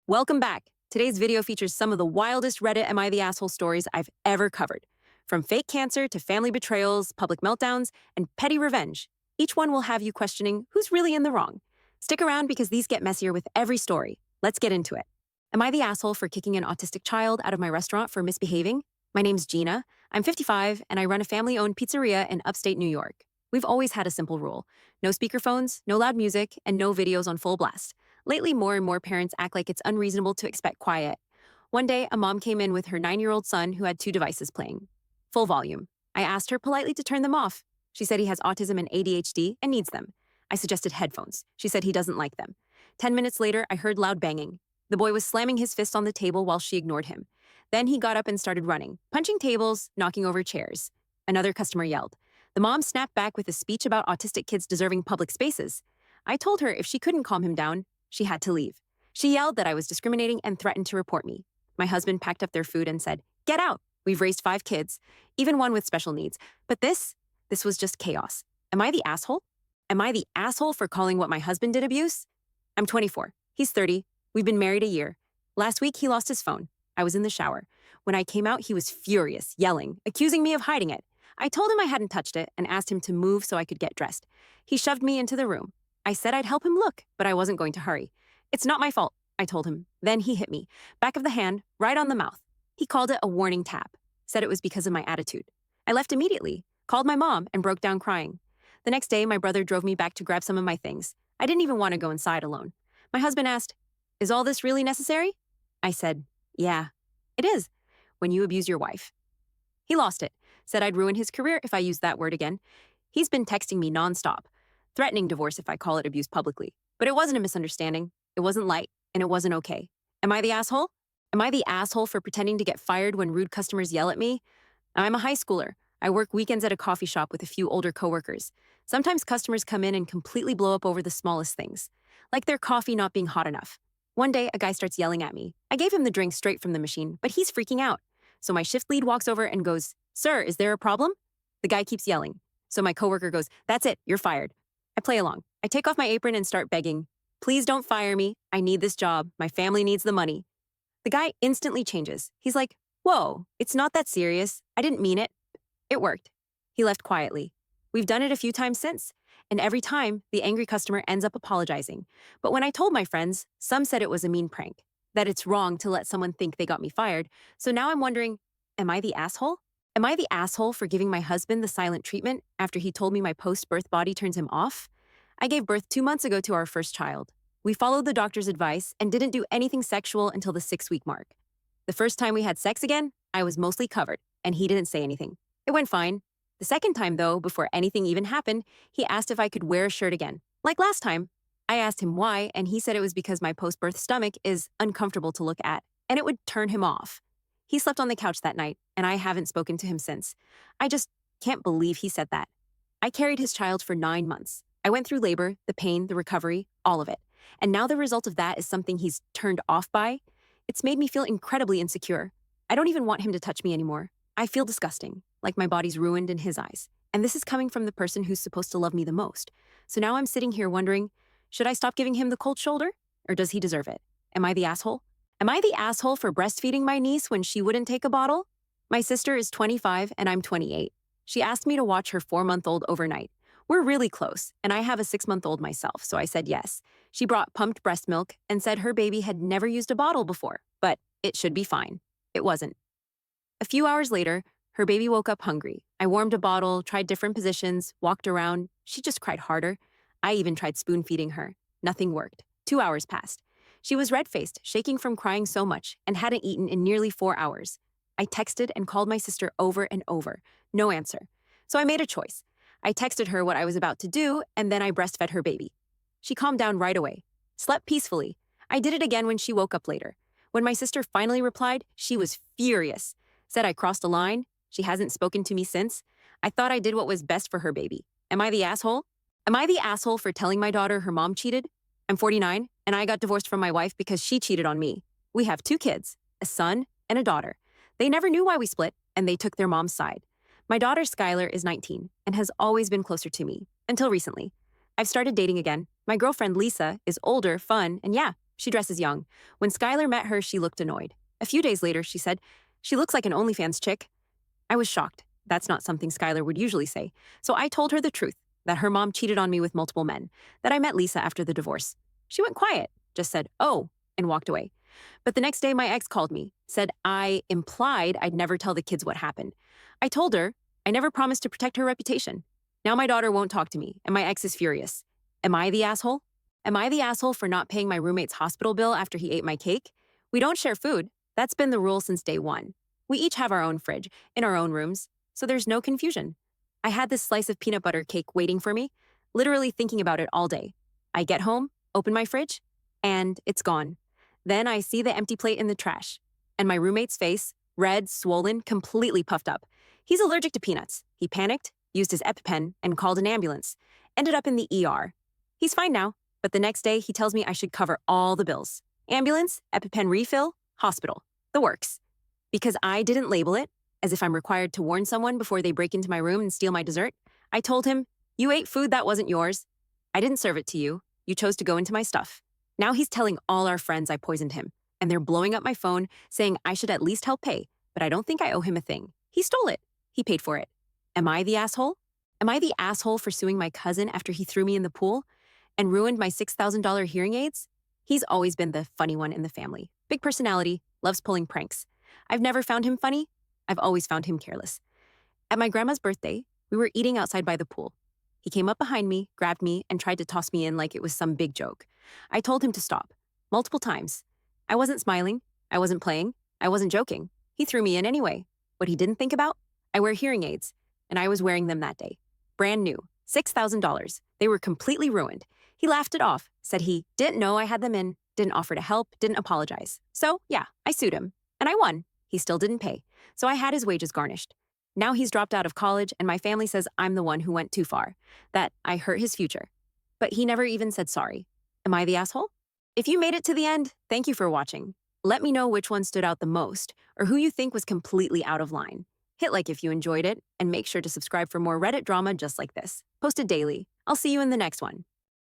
Welcome back. Today's video features some of the wildest Reddit Am I the Asshole stories I've ever covered. From fake cancer to family betrayals, public meltdowns, and petty revenge, each one will have you questioning who's really in the wrong. Stick around because these get messier with every story. Let's get into it. Am I the asshole for kicking an autistic child out of my restaurant for misbehaving? My name's Gina. I'm 55, and I run a family-owned pizzeria in upstate New York. We've always had a simple rule: no speakerphones, no loud music, and no videos on full blast. Lately, more and more parents act like it's unreasonable to expect quiet. One day, a mom came in with her 9-year-old son who had 2 devices playing. Full volume. I asked her politely to turn them off. She said he has autism and ADHD and needs them. I suggested headphones. She said he doesn't like them. 10 minutes later, I heard loud banging. The boy was slamming his fist on the table while she ignored him. Then he got up and started running, punching tables, knocking over chairs. Another customer yelled. The mom snapped back with a speech about autistic kids deserving public spaces. I told her if she couldn't calm him down, she had to leave. She yelled that I was discriminating and threatened to report me. My husband packed up their food and said, "Get out. We've raised 5 kids, even one with special needs. But this was just chaos. Am I the asshole? Am I the asshole for calling what my husband did abuse? I'm 24. He's 30. We've been married a year. Last week, he lost his phone. I was in the shower. When I came out, he was furious, yelling, accusing me of hiding it. I told him I hadn't touched it and asked him to move so I could get dressed. He shoved me into the room. I said I'd help him look, but I wasn't going to hurry. It's not my fault, I told him. Then he hit me, back of the hand, right on the mouth. He called it a warning tap, said it was because of my attitude. I left immediately, called my mom, and broke down crying. The next day, my brother drove me back to grab some of my things. I didn't even want to go inside alone. My husband asked, "Is all this really necessary?" I said, "Yeah, it is, when you abuse your wife." He lost it, said I'd ruin his career if I used that word again. He's been texting me nonstop, threatening divorce if I call it abuse publicly. But it wasn't a misunderstanding. It wasn't light, and it wasn't okay. Am I the asshole? Am I the asshole for pretending to get fired when rude customers yell at me? I'm a high schooler. I work weekends at a coffee shop with a few older coworkers. Sometimes customers come in and completely blow up over the smallest things, like their coffee not being hot enough. One day, a guy starts yelling at me. I gave him the drink straight from the machine, but he's freaking out. So my shift lead walks over and goes, "Sir, is there a problem?" The guy keeps yelling. So my coworker goes, "That's it, you're fired." I play along. I take off my apron and start begging, "Please don't fire me. I need this job. My family needs the money." The guy instantly changes. He's like, "Whoa, it's not that serious. I didn't mean it." It worked. He left quietly. We've done it a few times since, and every time, the angry customer ends up apologizing. But when I told my friends, some said it was a mean prank, that it's wrong to let someone think they got me fired. So now I'm wondering, am I the asshole? Am I the asshole for giving my husband the silent treatment after he told me my post-birth body turns him off? I gave birth 2 months ago to our first child. We followed the doctor's advice and didn't do anything sexual until the 6-week mark. The first time we had sex again, I was mostly covered, and he didn't say anything. It went fine. The second time, though, before anything even happened, he asked if I could wear a shirt again. Like last time, I asked him why, and he said it was because my post-birth stomach is uncomfortable to look at, and it would turn him off. He slept on the couch that night, and I haven't spoken to him since. I just can't believe he said that. I carried his child for 9 months. I went through labor, the pain, the recovery, all of it. And now the result of that is something he's turned off by. It's made me feel incredibly insecure. I don't even want him to touch me anymore. I feel disgusting, like my body's ruined in his eyes. And this is coming from the person who's supposed to love me the most. So now I'm sitting here wondering, should I stop giving him the cold shoulder? Or does he deserve it? Am I the asshole? Am I the asshole for breastfeeding my niece when she wouldn't take a bottle? My sister is 25 and I'm 28. She asked me to watch her 4-month-old overnight. We're really close, and I have a 6-month-old myself, so I said yes. She brought pumped breast milk and said her baby had never used a bottle before, but it should be fine. It wasn't. A few hours later, her baby woke up hungry. I warmed a bottle, tried different positions, walked around. She just cried harder. I even tried spoon feeding her. Nothing worked. 2 hours passed. She was red-faced, shaking from crying so much, and hadn't eaten in nearly 4 hours. I texted and called my sister over and over. No answer. So I made a choice. I texted her what I was about to do, and then I breastfed her baby. She calmed down right away, slept peacefully. I did it again when she woke up later. When my sister finally replied, she was furious. Said I crossed a line. She hasn't spoken to me since. I thought I did what was best for her baby. Am I the asshole? Am I the asshole for telling my daughter her mom cheated? I'm 49, and I got divorced from my wife because she cheated on me. We have 2 kids, a son and a daughter. They never knew why we split, and they took their mom's side. My daughter, Skylar, is 19 and has always been closer to me, until recently. I've started dating again. My girlfriend, Lisa, is older, fun, and yeah, She dresses young. When Skylar met her, she looked annoyed. A few days later, she said, "She looks like an OnlyFans chick." I was shocked. That's not something Skylar would usually say. So I told her the truth, that her mom cheated on me with multiple men, that I met Lisa after the divorce. She went quiet, just said, "Oh," and walked away. But the next day, my ex called me, said I implied I'd never tell the kids what happened. I told her I never promised to protect her reputation. Now my daughter won't talk to me, and my ex is furious. Am I the asshole? Am I the asshole for not paying my roommate's hospital bill after he ate my cake? We don't share food. That's been the rule since day one. We each have our own fridge, in our own rooms, so there's no confusion. I had this slice of peanut butter cake waiting for me, literally thinking about it all day. I get home, open my fridge, and it's gone. Then I see the empty plate in the trash, and my roommate's face, red, swollen, completely puffed up. He's allergic to peanuts. He panicked, used his EpiPen, and called an ambulance. Ended up in the ER. He's fine now, but the next day he tells me I should cover all the bills. Ambulance, EpiPen refill, hospital. The works. Because I didn't label it, as if I'm required to warn someone before they break into my room and steal my dessert, I told him, "You ate food that wasn't yours. I didn't serve it to you. You chose to go into my stuff." Now he's telling all our friends I poisoned him, and they're blowing up my phone, saying I should at least help pay, but I don't think I owe him a thing. He stole it. He paid for it. Am I the asshole? Am I the asshole for suing my cousin after he threw me in the pool and ruined my $6,000 hearing aids? He's always been the funny one in the family. Big personality, loves pulling pranks. I've never found him funny. I've always found him careless. At my grandma's birthday, we were eating outside by the pool. He came up behind me, grabbed me, and tried to toss me in like it was some big joke. I told him to stop, multiple times. I wasn't smiling. I wasn't playing. I wasn't joking. He threw me in anyway. What he didn't think about? I wear hearing aids, and I was wearing them that day. Brand new, $6,000. They were completely ruined. He laughed it off, said he didn't know I had them in, didn't offer to help, didn't apologize. So, yeah, I sued him. And I won. He still didn't pay. So I had his wages garnished. Now he's dropped out of college, and my family says I'm the one who went too far, that I hurt his future. But he never even said sorry. Am I the asshole? If you made it to the end, thank you for watching. Let me know which one stood out the most, or who you think was completely out of line. Hit like if you enjoyed it, and make sure to subscribe for more Reddit drama just like this. Posted daily. I'll see you in the next one.